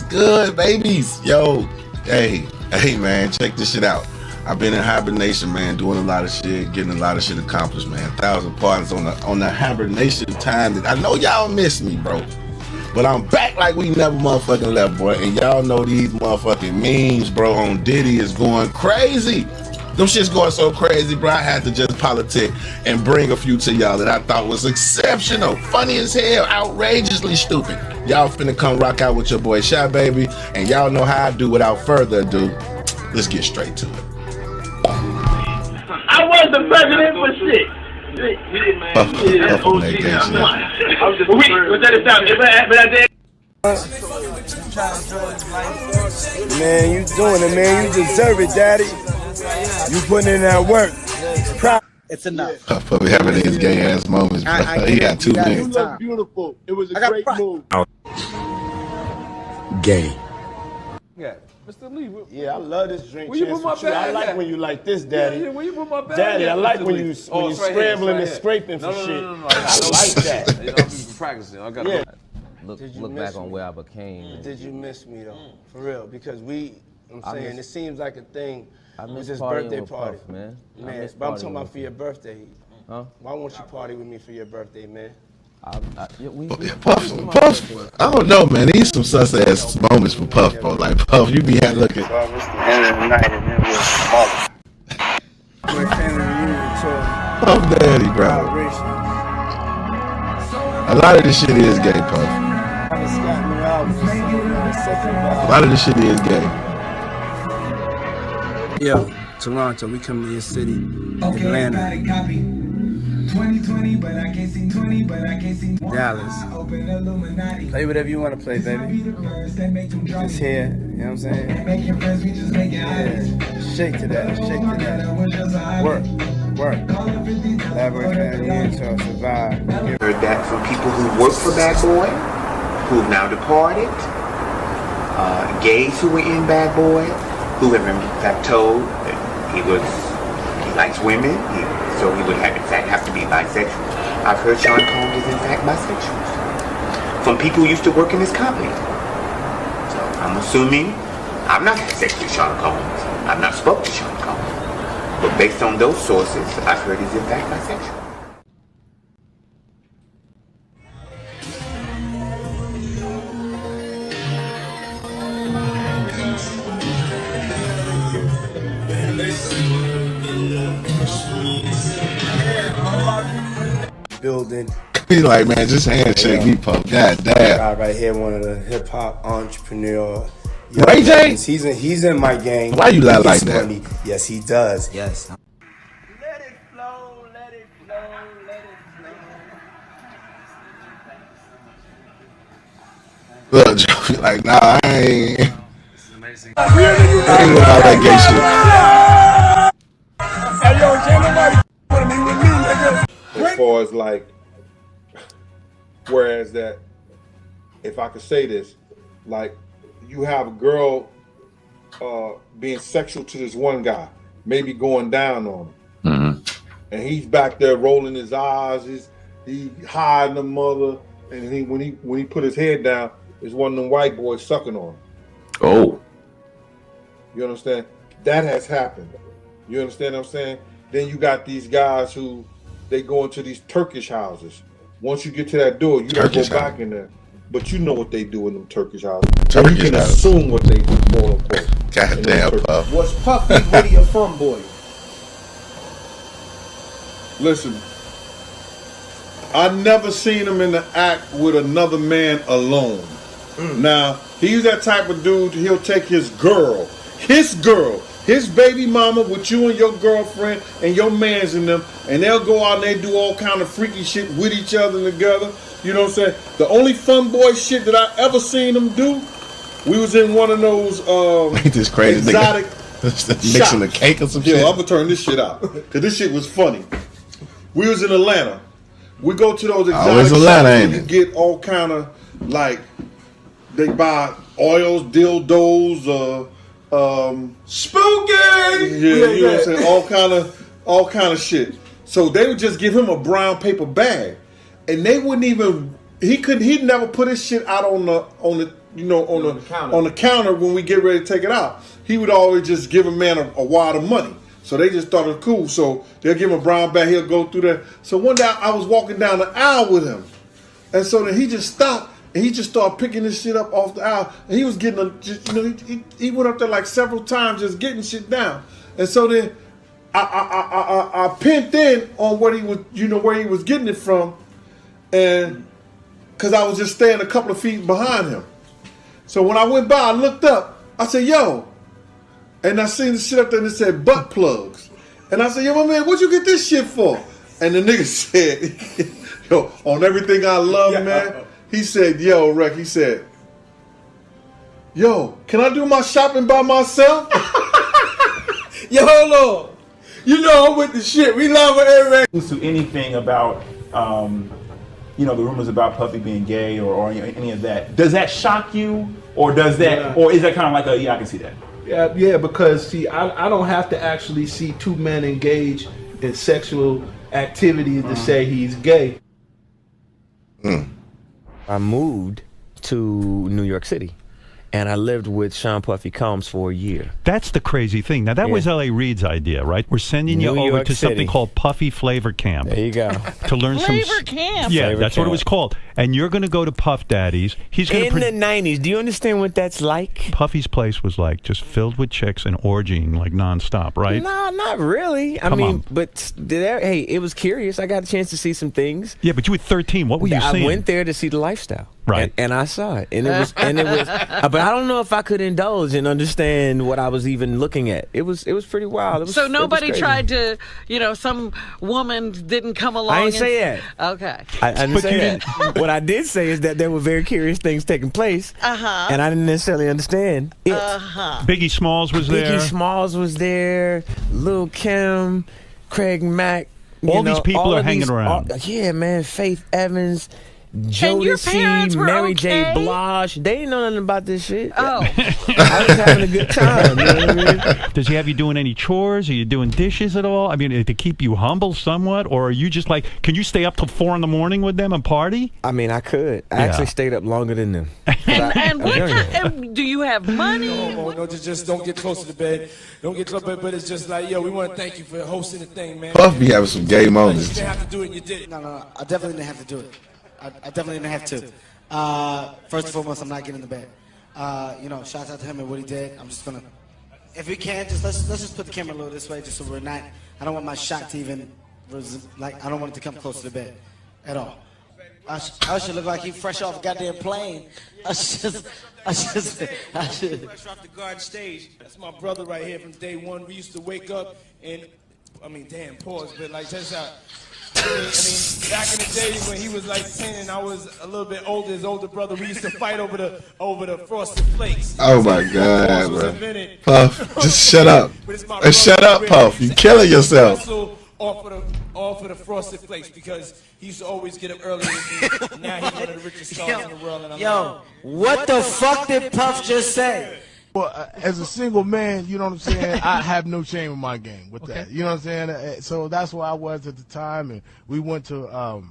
What's good, babies? Yo, hey, man, check this shit out. I've been in hibernation, man, doing a lot of shit, getting a lot of shit accomplished, man. 1,000 parties on the hibernation time. That I know y'all miss me, bro. But I'm back like we never motherfucking left, boy. And y'all know these motherfucking memes, bro, on Diddy is going crazy. Them shit's going so crazy, bro. I had to just politic and bring a few to y'all that I thought was exceptional, funny as hell, outrageously stupid. Y'all finna come rock out with your boy Shy Baby, and y'all know how I do. Without further ado, let's get straight to it. I was the president for shit. Man, you doing it, man. You deserve it, daddy. You putting in that work. It's enough. We having these gay ass moments, bro. He got 2 minutes. You look beautiful. It was a great move. Gay. Yeah, Mr. Lee. Yeah, I love this drink. Where you put my bag I like at? when you like this, daddy. Yeah, where you put my bag Daddy, at, I like Mr. when Lee? you It's scrambling right and here. scraping for shit. No. I like that. You know, I've been practicing. I got Yeah. Look back on where I became. Did you miss me though? For real, because I'm I saying miss- it seems like a thing. I With miss this partying birthday with party, Puff, man. I Man, miss but I'm partying talking about with for your birthday. Huh? Why won't you party with me for your birthday, man? Puff, I don't know, man. These some sus ass moments for Puff, bro. Like Puff, you be had looking. End of the night and then we'll My family reunion tour. Puff Daddy, bro. A lot of this shit is gay, Puff. A lot of this shit is gay. Yo, Toronto, we come to your city, Atlanta, 2020, but I can't sing 20, but I can't sing Dallas. Open Illuminati. Play whatever you want to play, baby. Just here, you know what I'm saying? Making friends, we just making Yeah. Shake to that, shake to that. Work. Elaborate family unit to survive. Heard that from people who work for Bad Boy, who have now departed, gays who were in Bad Boy, who have in fact told that he likes women, so he would have in fact have to be bisexual. I've heard Sean Combs is in fact bisexual. From people who used to work in this company. So I'm assuming, I've not had sex with Sean Combs. I've not spoken to Sean Combs. But based on those sources, I've heard he's in fact bisexual. Building. He's like, man, just handshake me, Puff. God damn. Guy right here, one of the hip hop entrepreneur. Ray J? He's in my gang. Why you lie He like gets that? money. Yes, he does. Yes. Let it flow, let it flow, let it flow. Look, Joe, like, nah, I ain't. amazing. I ain't about that gay shit. As far as like, whereas that, if I could say this, like you have a girl being sexual to this one guy, maybe going down on him, and he's back there rolling his eyes, he hiding the mother, and when he put his head down, it's one of them white boys sucking on him. Oh. You understand? That has happened. You understand what I'm saying? Then you got these guys who they go into these Turkish houses. Once you get to that door, you don't go back in there. But you know what they do in them Turkish houses. So you can assume what they do, quote unquote. God damn, Puff. Was Puffy really a fun boy? Listen, I never seen him in the act with another man alone. Now, he's that type of dude, he'll take his girl, his baby mama with you and your girlfriend and your mans in them, and they'll go out and they do all kind of freaky shit with each other together. You know what I'm saying? The only fun boy shit that I ever seen him do, we was in one of those Ain't this crazy exotic nigga mixing a cake or some shit? Yo, I'm gonna turn this shit out, cause this shit was funny. We was in Atlanta. We go to those exotic it's Atlanta, shops ain't where it? you get all kind of like they buy oils, dildos, Spooky! yeah, you know what I'm saying, all kind of shit. So they would just give him a brown paper bag, and they wouldn't even he'd never put his shit out on the counter when we get ready to take it out. He would always just give a man a wad of money. So they just thought it was cool. So they'll give him a brown bag. He'll go through there. So one day I was walking down the aisle with him, and so then he just stopped and he just started picking this shit up off the aisle. And he was getting he went up there like several times just getting shit down. And so then I pinned in on what he was, where he was getting it from, and because I was just staying a couple of feet behind him. So when I went by, I looked up. I said, "Yo," and I seen the shit up there and it said butt plugs. And I said, "Yo, my man, what'd you get this shit for?" And the nigga said, "Yo, on everything I love, man." He said, "Yo, Rec," he said, "Yo, can I do my shopping by myself?" Yo, hold on. You know I'm with the shit. We love Eric. To anything about, the rumors about Puffy being gay or any of that. Does that shock you, or does that, or is that kind of like I can see that? Yeah, because see, I don't have to actually see two men engage in sexual activity to say he's gay. I moved to New York City, and I lived with Sean Puffy Combs for a year. That's the crazy thing. Now, that was L.A. Reid's idea, right? We're sending you over to something called Puffy Flavor Camp. There you go. To learn Flavor Camp. Yeah, Flavor that's Camp. what it was called. And you're going to go to Puff Daddy's. He's going In the 90s. Do you understand what that's like? Puffy's place was like just filled with chicks and orgying like nonstop, right? No, not really. I mean, but hey, it was curious. I got a chance to see some things. Yeah, but you were 13. What were you seeing? I went there to see the lifestyle. Right. And I saw it. And it was but I don't know if I could indulge and understand what I was even looking at. It was pretty wild. So nobody tried to, some woman didn't come along. I didn't say that. Okay. I didn't say that. What I did say is that there were very curious things taking place. And I didn't necessarily understand it. Biggie Smalls was there. Biggie Smalls was there. Lil' Kim, Craig Mack. All these people are hanging around. Yeah, man. Faith Evans. your parents Jodeci, were Mary okay? J. Blige. They didn't know nothing about this shit. Oh. I was having a good time. You know what I mean? Does he have you doing any chores? Are you doing dishes at all? I mean, to keep you humble somewhat? Or are you just like, can you stay up till 4 a.m. with them and party? I mean, I could. I actually stayed up longer than them. And what kind, do you have money? No, just don't get close to the bed. Don't get close to the bed, but it's just like, yo, we want to thank you for hosting the thing, man. Puff be having some gay moments. You didn't have to do it, you did it. No, I definitely didn't have to do it. I definitely didn't have to. First and foremost, I'm not getting in the bed. Shout out to him and what he did. I'm just gonna, if we can, let's just put the camera a little this way, just so we're not. I don't want my shot to even, I don't want it to come close to the bed, at all. I should look like he fresh off a goddamn plane. I should. Fresh off the garden stage. That's my brother right here from day one. We used to wake up and, pause, but like that's how. I mean, back in the days when he was like 10 and I was a little bit older, his older brother, we used to fight over the Frosted Flakes. Oh my God, bro. Puff, just shut up. Shut up, Puff. You killing yourself. Off of the Frosted Flakes because he used to always get up early with me. And now he's one of the richest stars in the world. And I'm what the fuck did Puff just say? Well, as a single man, you know what I'm saying, I have no shame in my game with that. You know what I'm saying? So that's where I was at the time, and we went to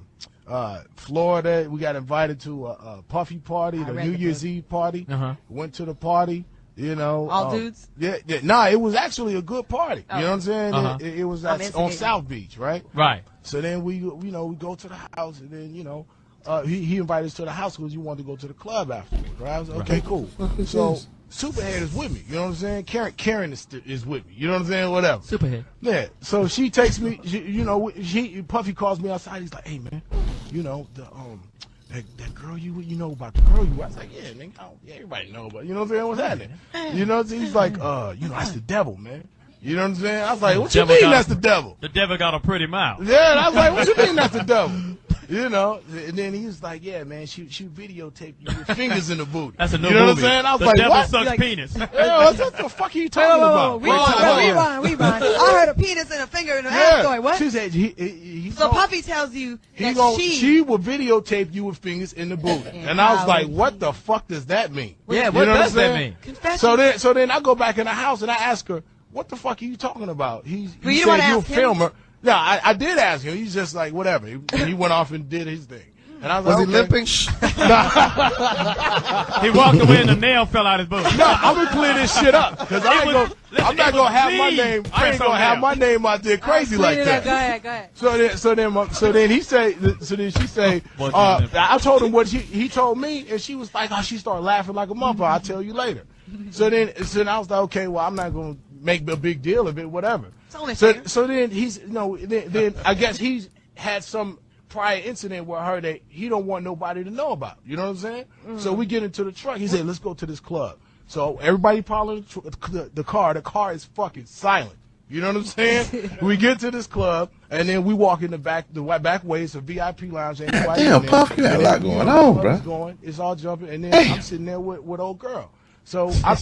Florida. We got invited to a Puffy party, the New Year's Eve party. Went to the party. All dudes? Yeah. Nah, it was actually a good party. You know what I'm saying? It was on South Beach, right? Right. So then we go to the house, and then he invited us to the house because he wanted to go to the club afterwards, right? I was like, okay, cool. So Superhead is with me, you know what I'm saying? Karen is with me, you know what I'm saying? Whatever. Superhead. Yeah. So she takes me, Puffy calls me outside. He's like, hey man, that girl you know about the girl you. I was like, yeah, nigga, everybody know, but you know what I'm saying? What's happening? You know, he's like, that's the devil, man. You know what I'm saying? I was like, what you mean that's the devil? The devil got a pretty mouth. Yeah, and I was like, what you mean that's the devil? And then he was like, yeah, man, she videotaped you with fingers in the booty. That's a new movie. You know movie. what I'm saying? I was the like, devil what? sucks penis. Yeah, what the fuck are you talking about? Rewind. I heard a penis and a finger in the ass story. What? She said so Puffy tells you that she will videotape you with fingers in the booty. And I was like, what the fuck does that mean? Yeah, what does that mean? So then I go back in the house and I ask her, what the fuck are you talking about? He said you a filmer. Yeah, I did ask him. He's just like, whatever. He went off and did his thing. And I was, Was like, he okay. limping? He walked away and the nail fell out his boot. No, I'm gonna clear this shit up because I'm not gonna have my name. I ain't gonna have my name out there crazy like that. Go ahead. So then she say, I told him what he told me, and she was like, oh, she started laughing like a motherfucker. I'll tell you later. So then I was like, okay, well, I'm not gonna make a big deal of it, whatever. So then then I guess he's had some prior incident with her that he don't want nobody to know about. You know what I'm saying? So we get into the truck. He said, let's go to this club. So everybody followed the car. The car is fucking silent. You know what I'm saying? We get to this club, and then we walk in the back way. It's a VIP lounge. Damn, Puff, you had a lot going on, bro. It's all jumping, and then I'm sitting there with old girl. So then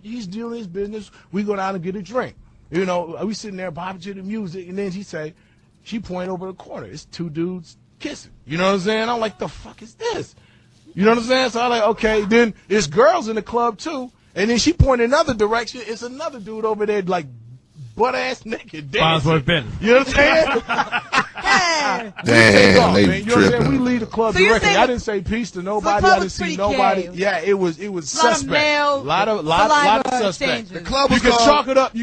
he's doing his business. We go down and get a drink. You know, we sitting there bobbing to the music, and then she point over the corner. It's two dudes kissing. You know what I'm saying? I'm like, the fuck is this? You know what I'm saying? So I'm like, okay. Then there's girls in the club too, and then she point in another direction. It's another dude over there like butt ass naked dancing. You know what I'm saying? Damn, they man. You know what I'm saying? We leave the club directly. I didn't say peace to nobody. I didn't see nobody. Gay. Yeah, it was suspect. A lot of suspect. The club was You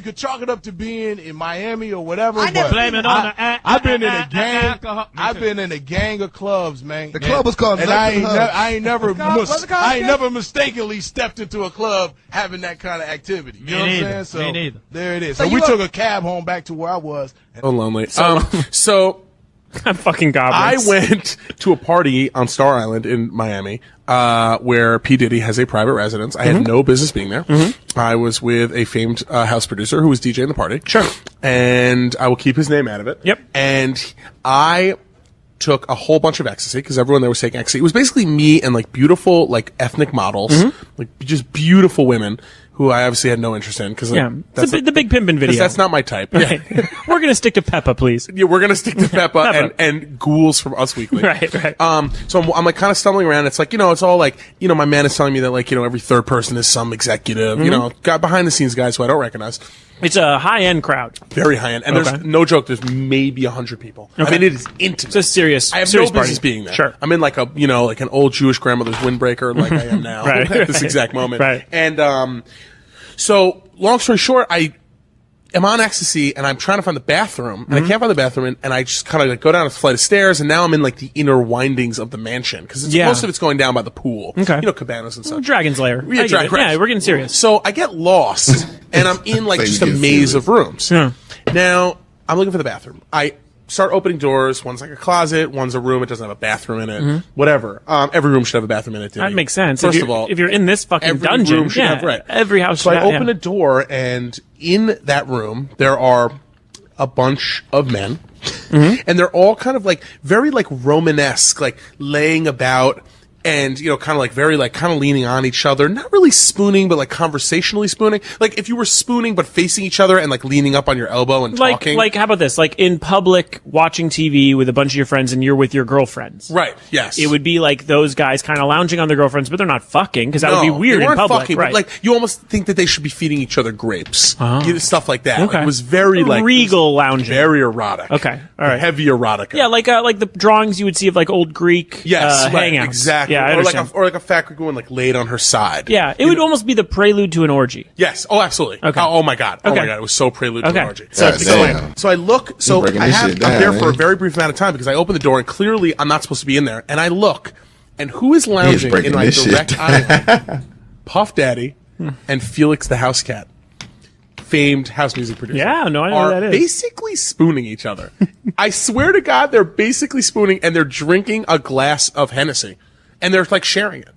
could chalk it up to being in Miami or whatever. I've been in a gang. I've been in a gang of clubs, man. The club was called. And I ain't never mistakenly stepped into a club having that kind of activity. You know what I'm saying? So Me neither. there it is. So we took a cab home back to where I was. So lonely. So I'm fucking goblins. I went to a party on Star Island in Miami, where P. Diddy has a private residence. I had no business being there. I was with a famed house producer who was DJing the party. Sure. And I will keep his name out of it. Yep. And I took a whole bunch of ecstasy because everyone there was taking ecstasy. It was basically me and like beautiful like ethnic models, like just beautiful women who I obviously had no interest in because it's the Big Pimpin' video. That's not my type. Right. We're gonna stick to Peppa, please. Yeah, we're gonna stick to Peppa and ghouls from Us Weekly. Right. So I'm like kind of stumbling around. It's like, you know, it's all like, you know, my man is telling me that like, you know, every third person is some executive, you know, got behind the scenes guys who I don't recognize. It's a high-end crowd. Very high-end. And there's no joke, there's maybe 100 people. Okay. I mean, it is intimate. It's a serious I have serious no business party. being there. Sure. I'm in like a, you know, like an old Jewish grandmother's windbreaker like I am now Right. at this exact moment. Right. And so long story short, I am on ecstasy and I'm trying to find the bathroom and I can't find the bathroom and I just kind of like go down a flight of stairs and now I'm in like the inner windings of the mansion because most of it's going down by the pool. Okay. You know, cabanas and stuff. Dragon's Lair. Yeah, I get it. Yeah, we're getting serious. So I get lost and I'm in like just a maze of rooms. Yeah. Now I'm looking for the bathroom. I start opening doors. One's like a closet. One's a room. It doesn't have a bathroom in it. Whatever. Every room should have a bathroom in it. That makes sense. First of all, if you're in this fucking every dungeon, room should have, right. every house So should I have, open a door, and in that room there are a bunch of men, and they're all kind of like very like Romanesque, like laying about. And, you know, kind of like very like kind of leaning on each other, not really spooning, but like conversationally spooning. Like if you were spooning, but facing each other and like leaning up on your elbow and talking. Like, how about this? Like in public, watching TV with a bunch of your friends and you're with your girlfriends. Right, yes. It would be like those guys kind of lounging on their girlfriends, but they're not fucking because that would be weird they in weren't public. Fucking, right. But like you almost think that they should be feeding each other grapes. You know, stuff like that. Okay. Like, it was very like regal lounging. Very erotic. Okay. All right. Heavy erotica. Yeah, like the drawings you would see of like old Greek Yes, right, hangouts. exactly. Yeah, I or understand. like a fat Greek woman like laid on her side. Yeah, it would almost be the prelude to an orgy. Yes. Oh, absolutely. Okay. Oh my god. Oh Okay. my god. It was so prelude to Okay. an orgy. So So I look. So breaking I this have. shit I'm down, there for a man. very brief amount of time because I open the door and clearly I'm not supposed to be in there. And I look, and who is lounging breaking in my this shit direct eye? Puff Daddy and Felix the House Cat, famed house music producer. Yeah, no, I know are who that is. basically spooning each other. I swear to God, they're basically spooning and they're drinking a glass of Hennessy, and they're like sharing it.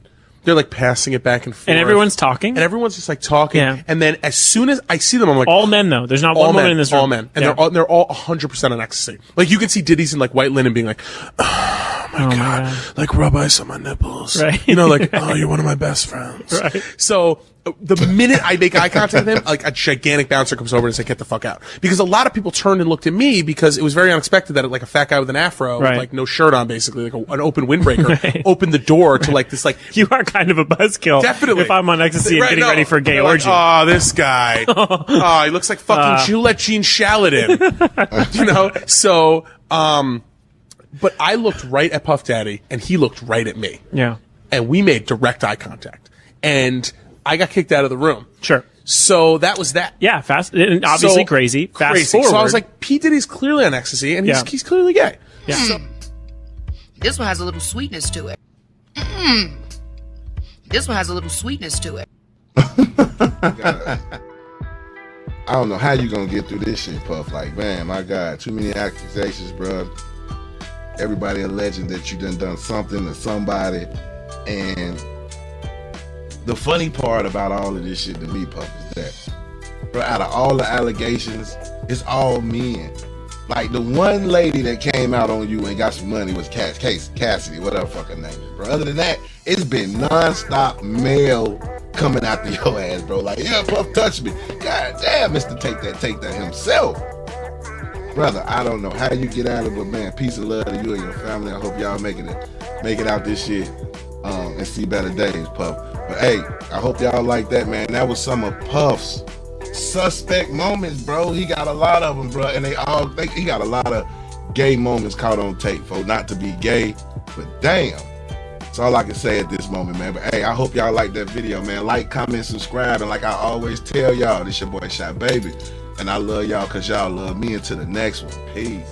They're like passing it back and forth. And everyone's talking? And everyone's just like talking. Yeah. And then as soon as I see them, I'm like, All men, though. There's not all one men, woman in this room. all men. And Yeah. they're all 100% on ecstasy. Like you can see Diddy's in like white linen being like, oh my God, like rub ice on my nipples. Right. You know, like, oh, you're one of my best friends. Right. So the minute I make eye contact with him, like a gigantic bouncer comes over and says, get the fuck out. Because a lot of people turned and looked at me because it was very unexpected that like a fat guy with an afro, Right. with like no shirt on basically, like an open windbreaker, opened the door to like this like, You are kind of a buzzkill. Definitely. If I'm on ecstasy and Right, getting no. ready for a gay They're like, orgy. oh, this guy. Oh, he looks like fucking Gillette Gene Shaladin. You know? So, But I looked right at Puff Daddy, and he looked right at me. Yeah. And we made direct eye contact. And I got kicked out of the room. Sure. So that was that. Yeah, fast. And obviously crazy. Fast forward. So I was like, P. Diddy's clearly on ecstasy, and Yeah. he's clearly gay. Yeah. So, This one has a little sweetness to it. This one has a little sweetness to it. I don't know how you gonna get through this shit, Puff. Like, man, my God, too many accusations, bro. Everybody alleging that you done something to somebody, and the funny part about all of this shit to me, Puff, is that, bro, out of all the allegations, it's all men. Like, the one lady that came out on you and got some money was Cassidy, whatever fucking name is, bro. Other than that, it's been non-stop male coming after your ass, bro. Like, yeah, Puff touched me. God damn, Mr. Take That himself. Brother, I don't know how you get out of it, but man, peace and love to you and your family. I hope y'all make it out this shit and see better days, Puff. But hey, I hope y'all like that, man. That was some of Puff's suspect moments, bro. He got a lot of them, bro, and he got a lot of gay moments caught on tape, for not to be gay, but damn. That's all I can say at this moment, man. But hey, I hope y'all like that video, man. Like, comment, subscribe, and like I always tell y'all, this your boy Shot Baby, and I love y'all because y'all love me. Until the next one, peace.